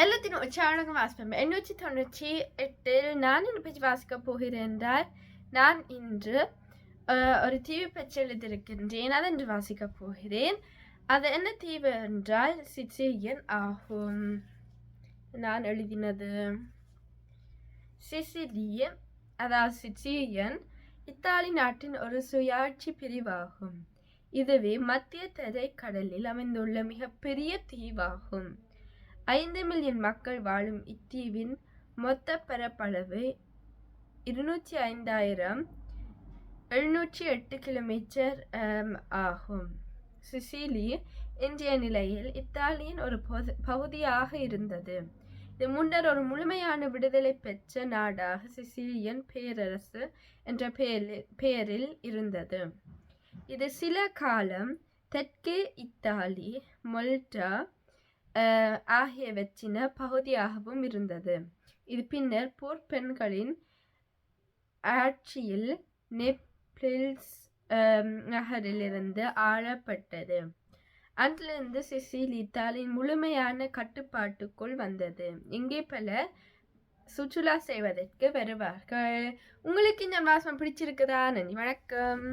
எல்லாத்திനും உற்சாகம் வாசிப்பேன் 898 நான் என்னை பற்றி வாசிக்கப் போகிறேன் என்றால் நான் இன்று ஒரு தீவு பற்றி எழுதியிருக்கின்றேன் அதை இன்று வாசிக்கப் போகிறேன். அது என்ன தீவு என்றால் சிசிலியன் ஆகும். நான் எழுதினது சிசிலியன், அதாவது சிசிலியன் இத்தாலி நாட்டின் ஒரு சுயாட்சி பிரிவாகும். இதுவே மத்திய தரைக்கடலில் அமைந்துள்ள மிகப்பெரிய தீவாகும். 5 மில்லியன் மக்கள் வாழும் இத்தீவின் மொத்த பரப்பளவு 205,708 கிலோமீட்டர் ஆகும். சிசிலி இன்றைய நிலையில் இத்தாலியின் ஒரு பகுதியாக இருந்தது. இது முன்னர் ஒரு முழுமையான விடுதலை பெற்ற நாடாக சிசிலியன் பேரரசு என்ற பெயரில் இருந்தது. இது சில காலம் தெற்கே இத்தாலி, மொல்டா ஆகியவற்றின் பகுதியாகவும் இருந்தது. இது பின்னர் போர்பெண்களின் ஆட்சியில் நெப்பிள்ஸ் நகரிலிருந்து ஆளப்பட்டது. அன்றிலிருந்து சிசிலி இத்தாலியின் முழுமையான கட்டுப்பாட்டுக்குள் வந்தது. இங்கே பல சுற்றுலா செய்வதற்கு வருவார்கள். உங்களுக்கு இந்த வாசம் பிடிச்சிருக்குதா? நன்றி, வணக்கம்.